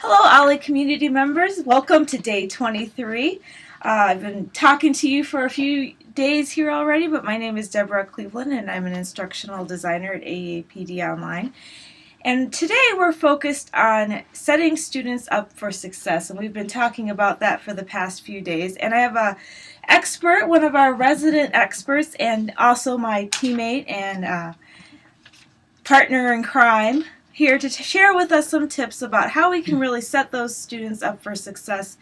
Hello, Ollie community members. Welcome to day 23. I've been talking to you for a few days here already, but my name is Deborah Cleveland and I'm an instructional designer at AAPD Online. And today we're focused on setting students up for success, and we've been talking about that for the past few days. And I have a expert, one of our resident experts, and also my teammate and partner in crime, here to share with us some tips about how we can really set those students up for success,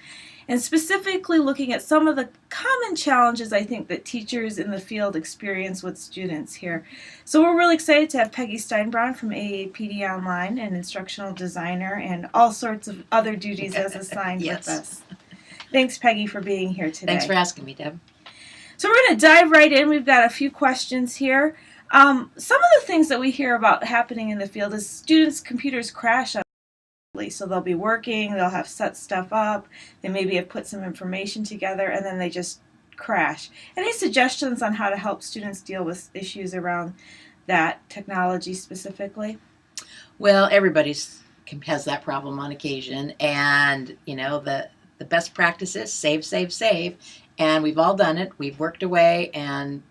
and specifically looking at some of the common challenges I think that teachers in the field experience with students here. So we're really excited to have Peggy Steinbraun from AAPD Online, an instructional designer, and all sorts of other duties as assigned Yes. with us. Thanks, Peggy, for being here today. Thanks for asking me, Deb. So we're going to dive right in. We've got a few questions here. Some of the things that we hear about happening in the field is students' computers crash. So they'll be working, they'll have set stuff up, they maybe have put some information together, and then they just crash. Any suggestions on how to help students deal with issues around that technology specifically? Well, everybody has that problem on occasion, and the best practice is save, save, save, and we've all done it. We've worked away, and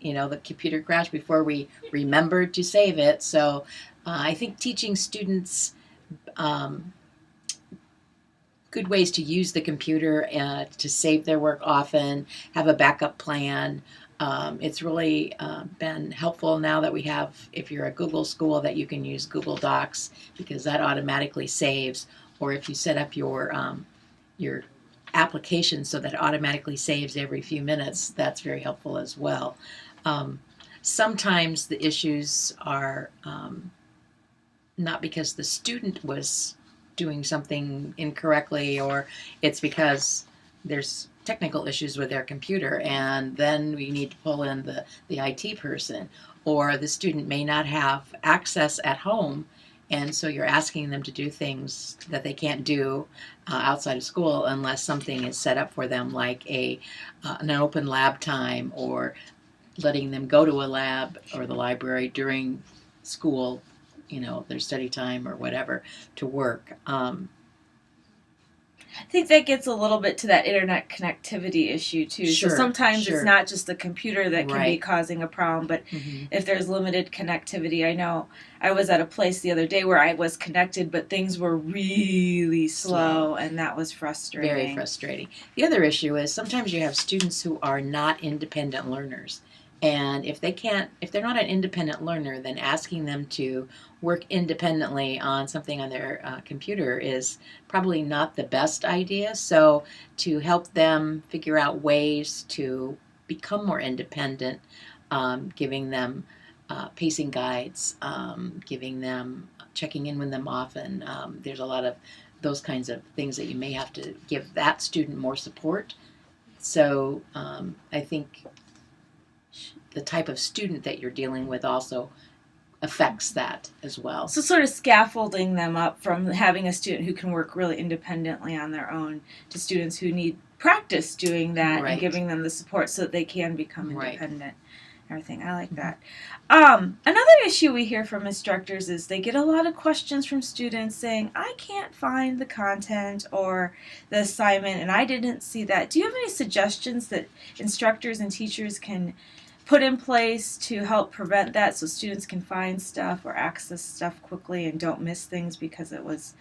the computer crashed before we remembered to save it. So I think teaching students good ways to use the computer to save their work often, have a backup plan. It's really been helpful now that we have, if you're a Google school, that you can use Google Docs because that automatically saves. Or if you set up your application so that it automatically saves every few minutes, that's very helpful as well. Sometimes the issues are not because the student was doing something incorrectly, or it's because there's technical issues with their computer, and then we need to pull in the IT person, or the student may not have access at home, and so you're asking them to do things that they can't do outside of school unless something is set up for them, like an open lab time, or letting them go to a lab or the library during school, their study time or whatever, to work. I think that gets a little bit to that internet connectivity issue too. Sure, so sometimes sure. it's not just the computer that can be Right. causing a problem, but Mm-hmm. if there's limited connectivity. I know I was at a place the other day where I was connected, but things were really slow, and that was frustrating. Very frustrating. The other issue is sometimes you have students who are not independent learners. And if they're not an independent learner, then asking them to work independently on something on their computer is probably not the best idea. So to help them figure out ways to become more independent, giving them pacing guides, giving them checking in with them often. There's a lot of those kinds of things that you may have to give that student more support. So I think the type of student that you're dealing with also affects that as well. So sort of scaffolding them up from having a student who can work really independently on their own to students who need practice doing that, Right. and giving them the support so that they can become Right. independent. Everything. I like that. Another issue we hear from instructors is they get a lot of questions from students saying, I can't find the content or the assignment and I didn't see that. Do you have any suggestions that instructors and teachers can put in place to help prevent that, so students can find stuff or access stuff quickly and don't miss things because it was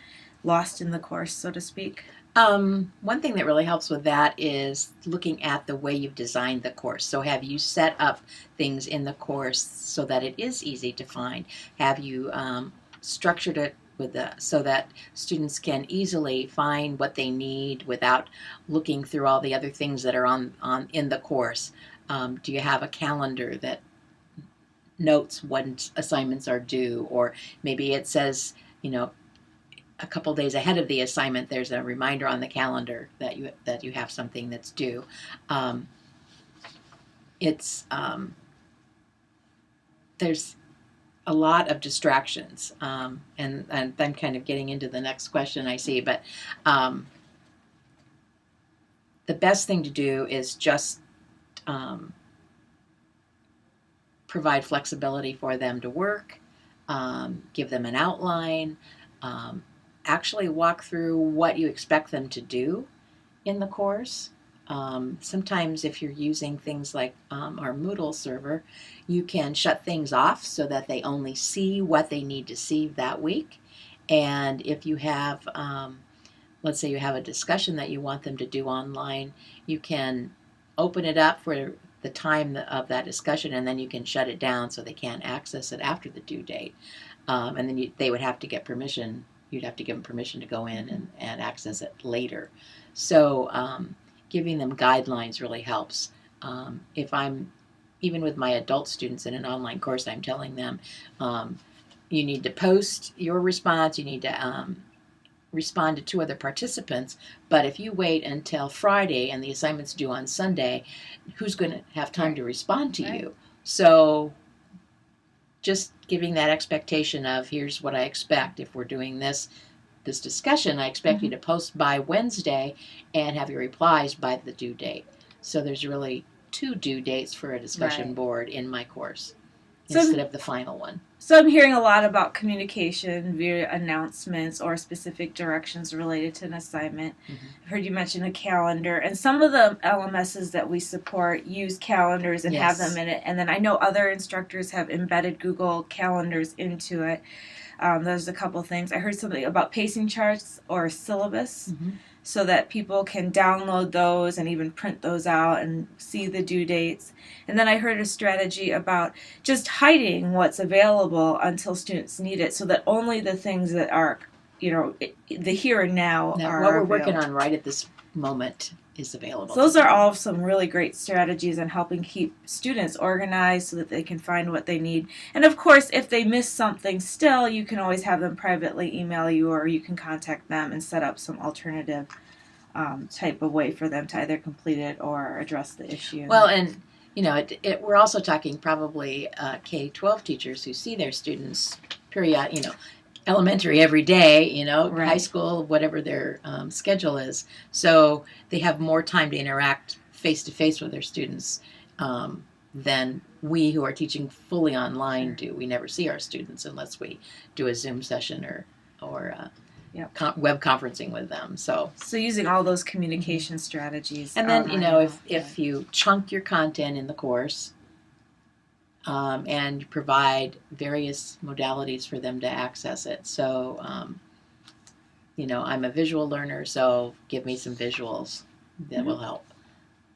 lost in the course, so to speak? One thing that really helps with that is looking at the way you've designed the course. So have you set up things in the course so that it is easy to find? Have you structured it so that students can easily find what they need without looking through all the other things that are on in the course? Do you have a calendar that notes when assignments are due, or maybe it says, a couple days ahead of the assignment, there's a reminder on the calendar that you have something that's due. There's a lot of distractions, and I'm kind of getting into the next question, I see, but the best thing to do is just provide flexibility for them to work, give them an outline, actually walk through what you expect them to do in the course. Sometimes if you're using things like our Moodle server, you can shut things off so that they only see what they need to see that week. And if you have, let's say you have a discussion that you want them to do online, you can open it up for the time of that discussion, and then you can shut it down so they can't access it after the due date. And then they would have to get permission. You'd have to give them permission to go in and access it later. So giving them guidelines really helps. If I'm, even with my adult students in an online course, I'm telling them, you need to post your response, you need to respond to 2 other participants, but if you wait until Friday and the assignment's due on Sunday, who's going to have time to respond to you? So just giving that expectation of, here's what I expect. If we're doing this discussion, I expect you to post by Wednesday and have your replies by the due date. So there's really 2 due dates for a discussion board in my course instead of the final one. So I'm hearing a lot about communication via announcements or specific directions related to an assignment. I've heard you mention a calendar, and some of the LMSs that we support use calendars and have them in it. And then I know other instructors have embedded Google Calendars into it. There's a couple things. I heard something about pacing charts or syllabus, so that people can download those and even print those out and see the due dates. And then I heard a strategy about just hiding what's available until students need it, so that only the things that are, the here and now are what we're available. working on right at this moment is available. So those are all some really great strategies on helping keep students organized so that they can find what they need. And of course, if they miss something still, you can always have them privately email you, or you can contact them and set up some alternative type of way for them to either complete it or address the issue. Well, and we're also talking probably K-12 teachers who see their students elementary every day, high school, whatever their schedule is. So they have more time to interact face-to-face with their students than we who are teaching fully online do. We never see our students unless we do a Zoom session or web conferencing with them. So using all those communication strategies. And then, if you chunk your content in the course, and provide various modalities for them to access it. So, I'm a visual learner, so give me some visuals that will help.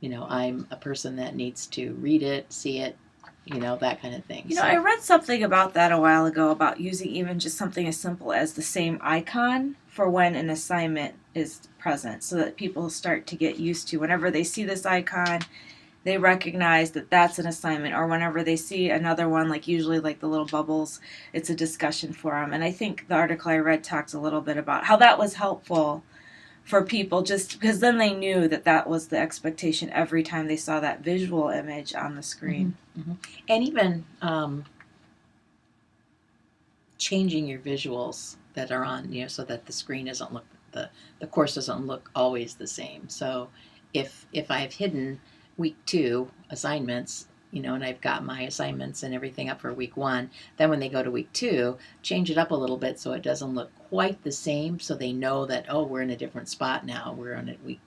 I'm a person that needs to read it, see it, that kind of thing. I read something about that a while ago, about using even just something as simple as the same icon for when an assignment is present, so that people start to get used to, whenever they see this icon, they recognize that that's an assignment, or whenever they see another one, like usually like the little bubbles, it's a discussion forum. And I think the article I read talks a little bit about how that was helpful for people, just because then they knew that that was the expectation every time they saw that visual image on the screen. And even changing your visuals that are on, so that the screen doesn't look, the course doesn't look always the same. So if I've hidden week 2 assignments, and I've got my assignments and everything up for week 1, then when they go to week 2, change it up a little bit so it doesn't look quite the same, so they know that, we're in a different spot now. We're on week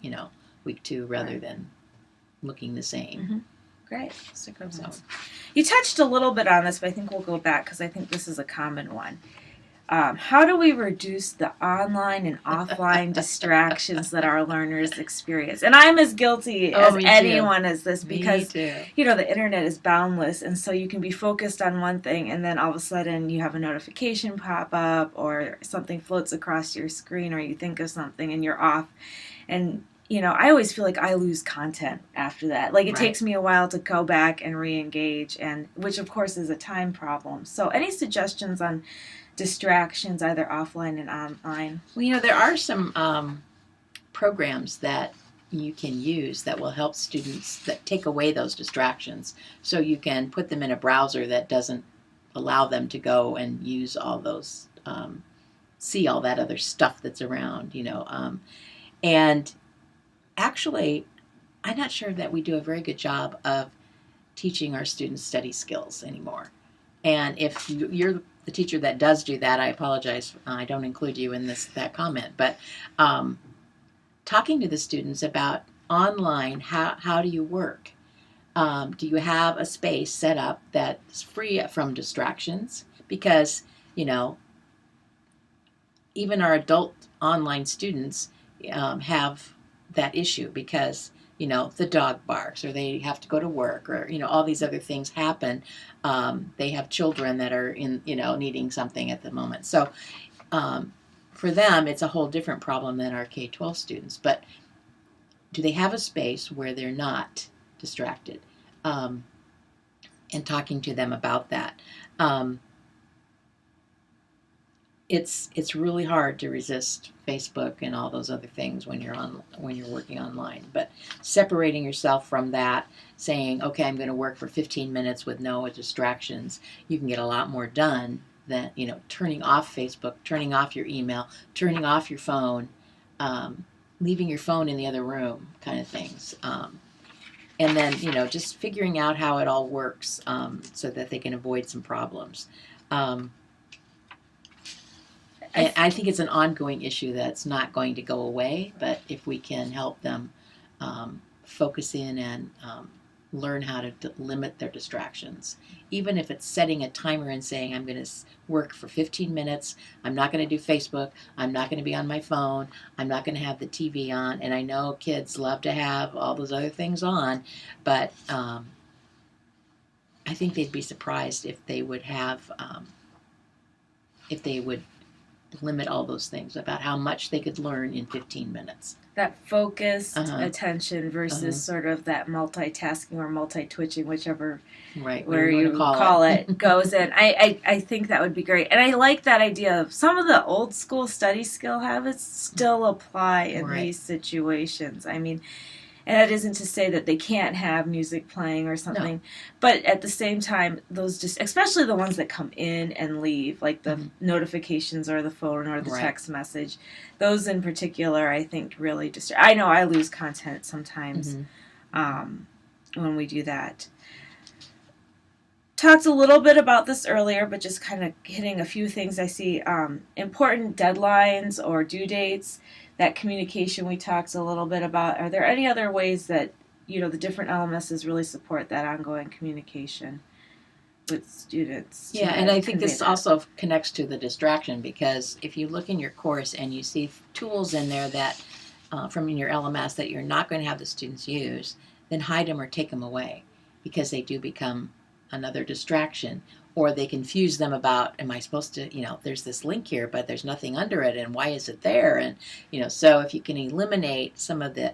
2 rather than looking the same. Great. That's a good one. You touched a little bit on this, but I think we'll go back because I think this is a common one. How do we reduce the online and offline distractions that our learners experience? And I'm as guilty as anyone as this, because the internet is boundless, and so you can be focused on one thing and then all of a sudden you have a notification pop up, or something floats across your screen, or you think of something and you're off. And I always feel like I lose content after that. Like it takes me a while to go back and re-engage, and which of course is a time problem. So any suggestions on distractions, either offline and online? Well, there are some programs that you can use that will help students that take away those distractions. So you can put them in a browser that doesn't allow them to go and use all those, see all that other stuff that's around, and actually, I'm not sure that we do a very good job of teaching our students study skills anymore. And if you're the teacher that does do that, I apologize. I don't include you in that comment, but talking to the students about online, how do you work? Do you have a space set up that's free from distractions? Because, you know, even our adult online students have that issue because, you know, the dog barks or they have to go to work or, you know, all these other things happen. They have children that are in, you know, needing something at the moment. So for them, it's a whole different problem than our K-12 students. But do they have a space where they're not distracted? And talking to them about that. It's really hard to resist Facebook and all those other things when you're working online. But separating yourself from that, saying, okay, I'm going to work for 15 minutes with no distractions, you can get a lot more done than, you know, turning off Facebook, turning off your email, turning off your phone, leaving your phone in the other room, kind of things. And then, you know, just figuring out how it all works so that they can avoid some problems. And I think it's an ongoing issue that's not going to go away, but if we can help them focus in and learn how to limit their distractions, even if it's setting a timer and saying, I'm going to work for 15 minutes, I'm not going to do Facebook, I'm not going to be on my phone, I'm not going to have the TV on, and I know kids love to have all those other things on, but I think they'd be surprised if they would have, if they would limit all those things about how much they could learn in 15 minutes. That focused attention versus sort of that multitasking or multi-twitching, whichever where you call it goes in. I think that would be great. And I like that idea of some of the old school study skill habits still apply in these situations. I mean, and that isn't to say that they can't have music playing or something, but at the same time, those just, especially the ones that come in and leave, like the notifications or the phone or the text message, those in particular, I think really I know I lose content sometimes when we do that. Talked a little bit about this earlier, but just kind of hitting a few things I see. Important deadlines or due dates. That communication we talked a little bit about. Are there any other ways that, you know, the different LMSs really support that ongoing communication with students? Yeah, and I think this also connects to the distraction, because if you look in your course and you see tools in there that from your LMS that you're not going to have the students use, then hide them or take them away, because they do become another distraction. Or they confuse them about, am I supposed to, you know, there's this link here, but there's nothing under it, and why is it there? And, you know, so if you can eliminate some of the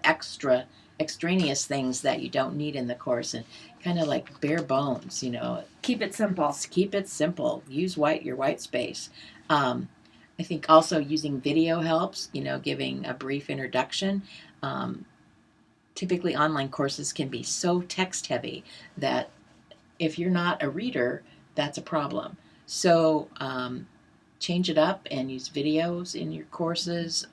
extraneous things that you don't need in the course and kind of like bare bones, you know. Keep it simple. Keep it simple. Use your white space. I think also using video helps, you know, giving a brief introduction. Typically online courses can be so text heavy that if you're not a reader, that's a problem. So change it up and use videos in your courses.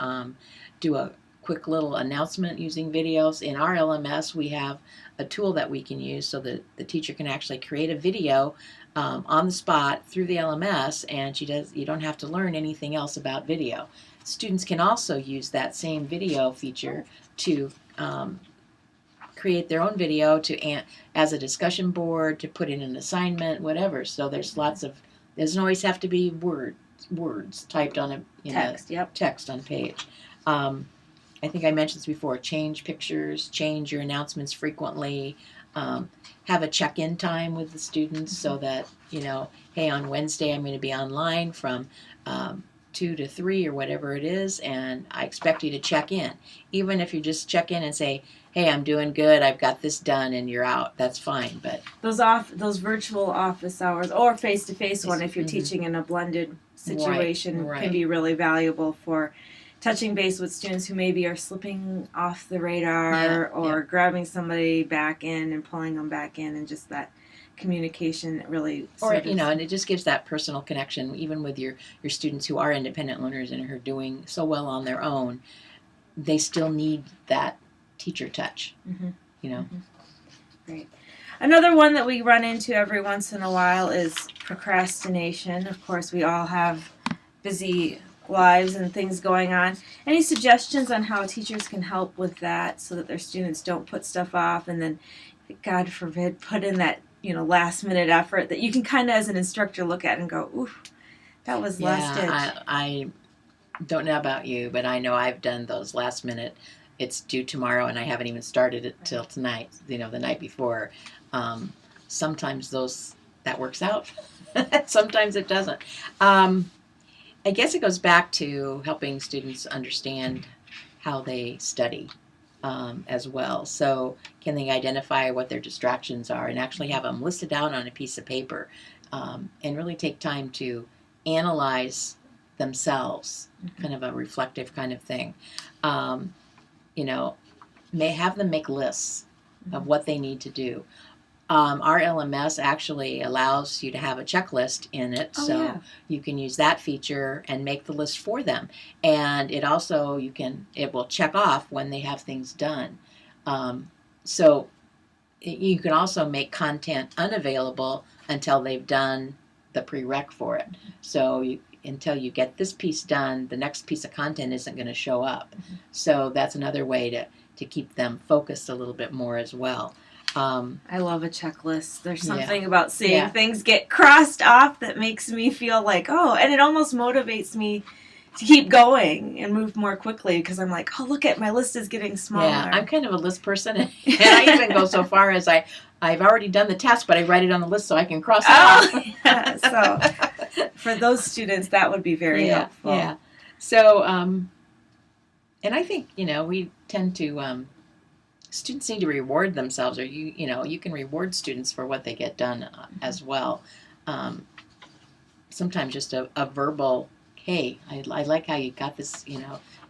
Do a quick little announcement using videos. In our LMS, we have a tool that we can use so that the teacher can actually create a video on the spot through the LMS, and you don't have to learn anything else about video. Students can also use that same video feature to create their own video as a discussion board, to put in an assignment, whatever. So there's lots of, doesn't always have to be words typed on text on page. I think I mentioned this before. Change pictures, change your announcements frequently. Have a check-in time with the students so that, you know, hey, on Wednesday I'm going to be online from 2 to 3 or whatever it is, and I expect you to check in. Even if you just check in and say, hey, I'm doing good, I've got this done, and you're out, that's fine. But those virtual office hours or face-to-face one, if you're teaching in a blended situation, can be really valuable for touching base with students who maybe are slipping off the radar or grabbing somebody back in and pulling them back in, and just that communication really and it just gives that personal connection even with your students who are independent learners and are doing so well on their own. They still need that teacher touch. You know. Great. Another one that we run into every once in a while is procrastination. Of course, we all have busy lives and things going on. Any suggestions on how teachers can help with that so that their students don't put stuff off and then, God forbid, put in that last minute effort that you can kind of as an instructor look at and go, oof, that was last ditch. I don't know about you, but I know I've done those last minute. It's due tomorrow, and I haven't even started it till tonight. The night before. Sometimes that works out. Sometimes it doesn't. I guess it goes back to helping students understand how they study as well. So can they identify what their distractions are and actually have them listed out on a piece of paper and really take time to analyze themselves, kind of a reflective kind of thing. May have them make lists of what they need to do. Our LMS actually allows you to have a checklist in it, you can use that feature and make the list for them. And it also it will check off when they have things done. So you can also make content unavailable until they've done the prereq for it. So until you get this piece done, the next piece of content isn't going to show up. So that's another way to keep them focused a little bit more as well. I love a checklist. There's something about seeing things get crossed off that makes me feel like, and it almost motivates me to keep going and move more quickly because I'm like, look at my list is getting smaller. Yeah, I'm kind of a list person, and I even go so far as I've already done the task, but I write it on the list so I can cross it off. Yeah. So for those students, that would be very helpful. Yeah. So, and I think we tend to. Students need to reward themselves, or you can reward students for what they get done as well. Sometimes just a verbal, hey, I like how you got this,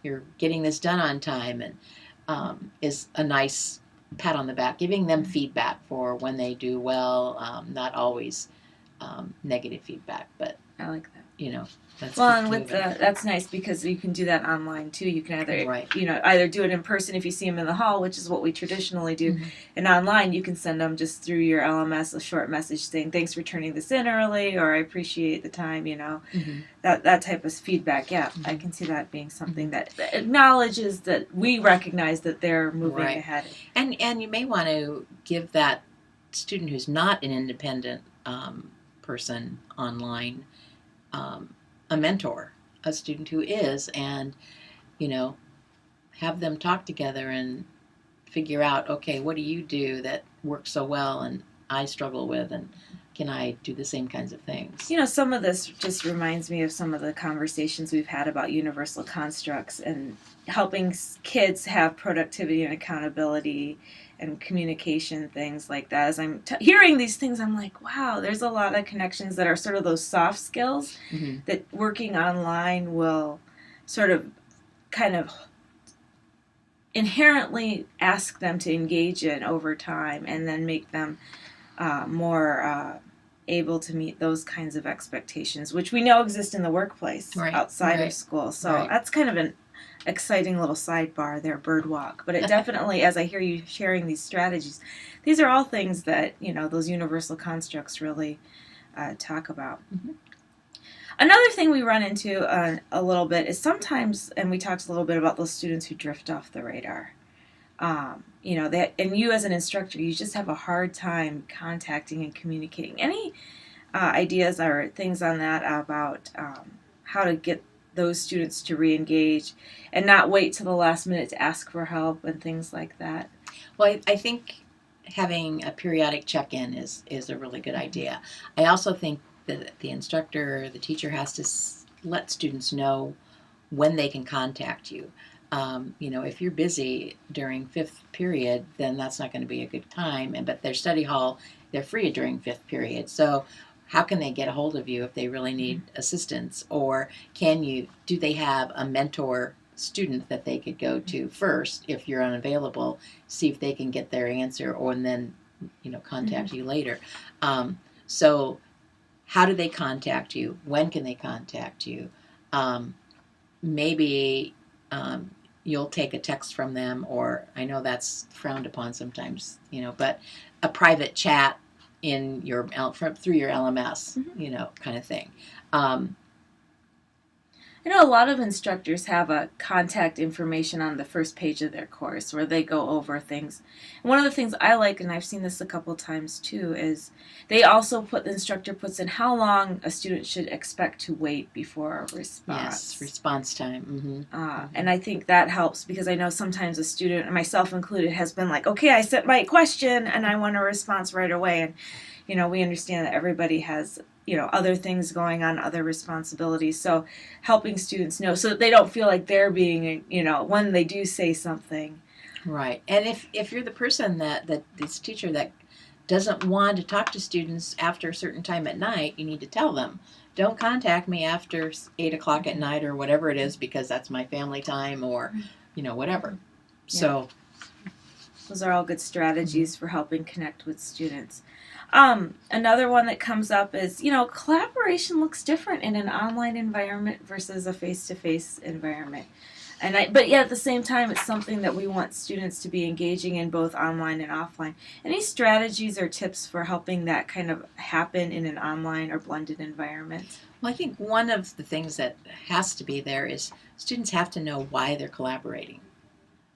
you're getting this done on time, and is a nice pat on the back, giving them feedback for when they do well, not always negative feedback, but I like that. That's nice because you can do that online too. You can either do it in person if you see them in the hall, which is what we traditionally do, and online you can send them just through your LMS a short message saying thanks for turning this in early, or I appreciate the time. That type of feedback. Yeah, I can see that being something that acknowledges that we recognize that they're moving ahead. And you may want to give that student who's not an independent person online. A mentor, a student who is, and have them talk together and figure out, okay, what do you do that works so well and I struggle with, and can I do the same kinds of things? Some of this just reminds me of some of the conversations we've had about universal constructs and helping kids have productivity and accountability and communication, things like that. As I'm hearing these things, I'm like, wow, there's a lot of connections that are sort of those soft skills that working online will sort of kind of inherently ask them to engage in over time, and then make them more able to meet those kinds of expectations, which we know exist in the workplace outside of school. So that's kind of an exciting little sidebar there, Birdwalk. But it definitely, as I hear you sharing these strategies, these are all things that those universal constructs really talk about. Another thing we run into a little bit is sometimes, and we talked a little bit about those students who drift off the radar. And you as an instructor, you just have a hard time contacting and communicating. Any ideas or things on that about how to get those students to re-engage and not wait till the last minute to ask for help and things like that? Well, I think having a periodic check-in is a really good idea. I also think that the instructor, the teacher, has to let students know when they can contact you. If you're busy during fifth period, then that's not going to be a good time. But their study hall, they're free during fifth period. So how can they get a hold of you if they really need assistance? Or do they have a mentor student that they could go to first if you're unavailable, see if they can get their answer, and then contact you later. So how do they contact you? When can they contact you? Maybe you'll take a text from them, or I know that's frowned upon sometimes, but a private chat in your through your LMS, kind of thing. I know a lot of instructors have a contact information on the first page of their course where they go over things. And one of the things I like, and I've seen this a couple times too, is the instructor puts in how long a student should expect to wait before a response. Yes, response time. And I think that helps because I know sometimes a student, and myself included, has been like, okay, I sent my question and I want a response right away. And, we understand that everybody has other things going on, other responsibilities. So helping students know so that they don't feel like they're being, when they do say something. Right. And if you're the person that this teacher that doesn't want to talk to students after a certain time at night, you need to tell them, don't contact me after 8 o'clock at night or whatever it is, because that's my family time or, whatever. Yeah. So those are all good strategies for helping connect with students. Another one that comes up is, collaboration looks different in an online environment versus a face-to-face environment. But at the same time, it's something that we want students to be engaging in both online and offline. Any strategies or tips for helping that kind of happen in an online or blended environment? Well, I think one of the things that has to be there is students have to know why they're collaborating.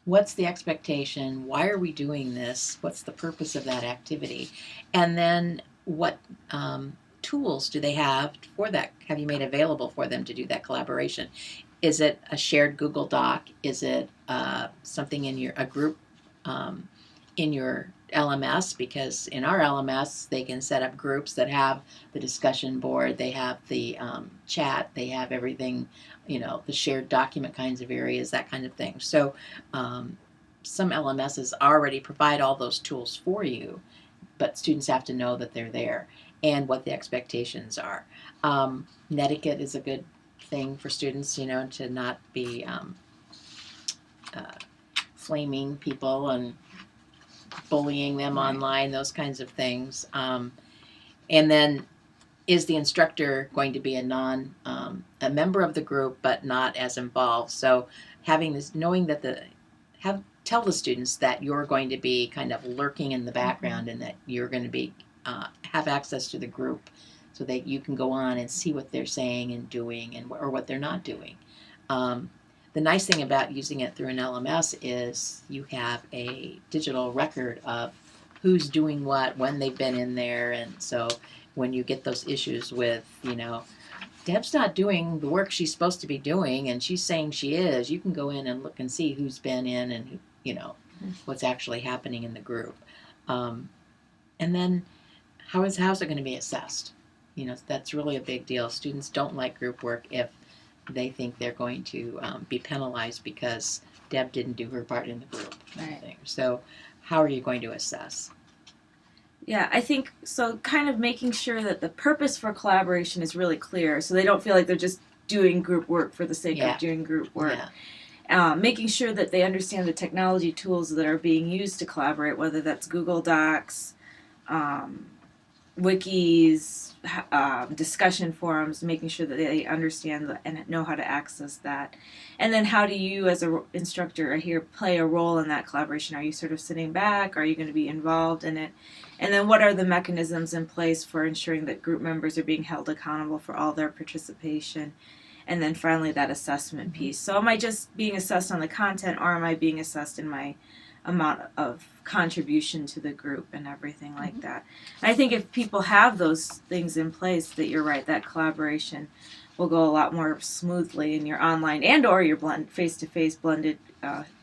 What's the expectation? Why are we doing this? What's the purpose of that activity? And then what tools do they have for that? Have you made available for them to do that collaboration? Is it a shared Google Doc? Is it something in a group in your LMS? Because in our LMS, they can set up groups that have the discussion board, they have the chat, they have everything, the shared document kinds of areas, that kind of thing. So some LMSs already provide all those tools for you, but students have to know that they're there and what the expectations are. Netiquette is a good thing for students, to not be flaming people and bullying them online, those kinds of things. And then, is the instructor going to be a member of the group but not as involved? So having this, knowing that tell the students that you're going to be kind of lurking in the background and that you're going to be have access to the group so that you can go on and see what they're saying and doing or what they're not doing. The nice thing about using it through an LMS is you have a digital record of who's doing what, when they've been in there, and so when you get those issues with, Deb's not doing the work she's supposed to be doing and she's saying she is, you can go in and look and see who's been in and what's actually happening in the group. And then how's it going to be assessed? That's really a big deal. Students don't like group work if they think they're going to be penalized because Deb didn't do her part in the group. Right. So how are you going to assess? Yeah, I think so. Kind of making sure that the purpose for collaboration is really clear, so they don't feel like they're just doing group work for the sake of doing group work. Yeah. Making sure that they understand the technology tools that are being used to collaborate, whether that's Google Docs, wikis, discussion forums, making sure that they understand and know how to access that. And then how do you as an instructor here play a role in that collaboration? Are you sort of sitting back? Are you going to be involved in it? And then what are the mechanisms in place for ensuring that group members are being held accountable for all their participation? And then finally that assessment piece. So am I just being assessed on the content, or am I being assessed in my amount of contribution to the group and everything like that? And I think if people have those things in place, that you're right, that collaboration will go a lot more smoothly in your online and or your face-to-face blended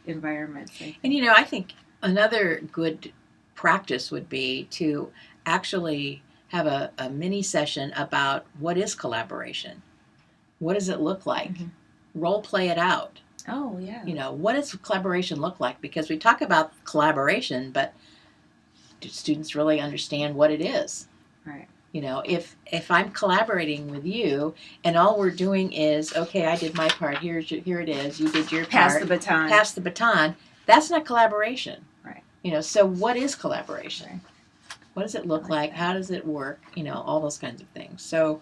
environments. And I think another good practice would be to actually have a mini session about what is collaboration. What does it look like? Role play it out. Oh, yeah. What does collaboration look like? Because we talk about collaboration, but do students really understand what it is? Right. If I'm collaborating with you and all we're doing is, okay, I did my part, here it is, you did your part. Pass the baton. That's not collaboration. Right. So what is collaboration? Right. What does it look like? How does it work? All those kinds of things. So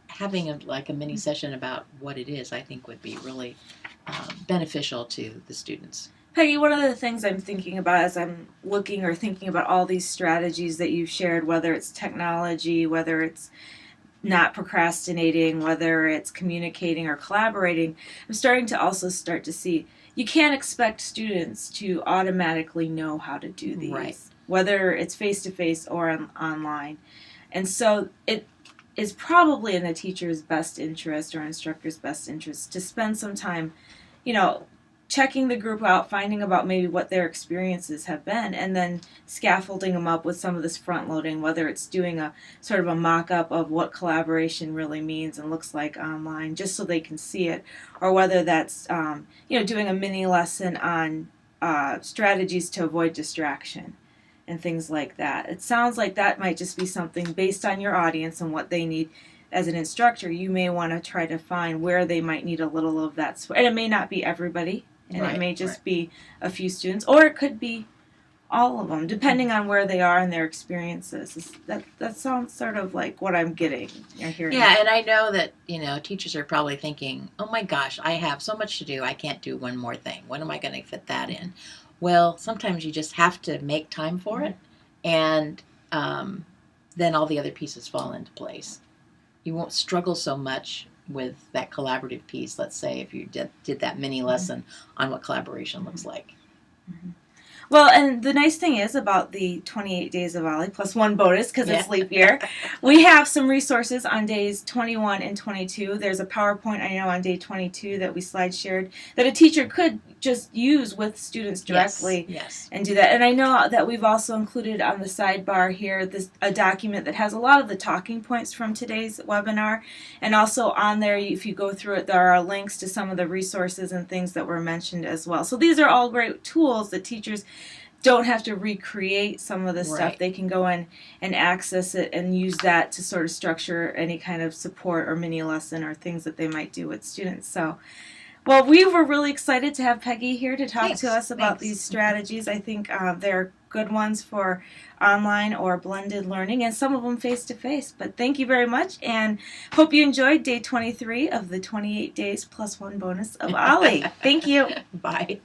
having a mini session about what it is, I think would be really beneficial to the students. Peggy, one of the things I'm thinking about as I'm looking or thinking about all these strategies that you've shared, whether it's technology, whether it's not procrastinating, whether it's communicating or collaborating, I'm starting to also start to see you can't expect students to automatically know how to do these, Right. whether it's face to face or online. And so it is probably in the teacher's best interest or instructor's best interest to spend some time, you know, checking the group out, finding about maybe what their experiences have been, and then scaffolding them up with some of this front loading, whether it's doing a sort of a mock up of what collaboration really means and looks like online, just so they can see it, or whether that's, doing a mini lesson on strategies to avoid distraction and things like that. It sounds like that might just be something based on your audience and what they need. As an instructor, you may want to try to find where they might need a little of that. And it may not be everybody, and it may just be a few students, or it could be all of them, depending on where they are in their experiences. That sounds sort of like what I'm getting or hearing. Yeah, and I know that, teachers are probably thinking, oh my gosh, I have so much to do, I can't do one more thing. When am I going to fit that in? Well, sometimes you just have to make time for it, and then all the other pieces fall into place. You won't struggle so much with that collaborative piece, let's say, if you did that mini lesson on what collaboration looks like. Mm-hmm. Well, and the nice thing is about the 28 days of OLLI plus one bonus, because it's leap year, we have some resources on days 21 and 22. There's a PowerPoint, I know, on day 22 that we slide shared that a teacher could just use with students directly and do that. And I know that we've also included on the sidebar here a document that has a lot of the talking points from today's webinar. And also on there, if you go through it, there are links to some of the resources and things that were mentioned as well. So these are all great tools that teachers don't have to recreate some of the stuff. They can go in and access it and use that to sort of structure any kind of support or mini lesson or things that they might do with students. So, well, we were really excited to have Peggy here to talk to us about these strategies. I think they're good ones for online or blended learning, and some of them face-to-face. But thank you very much, and hope you enjoyed day 23 of the 28 days plus one bonus of OLLI. Thank you. Bye.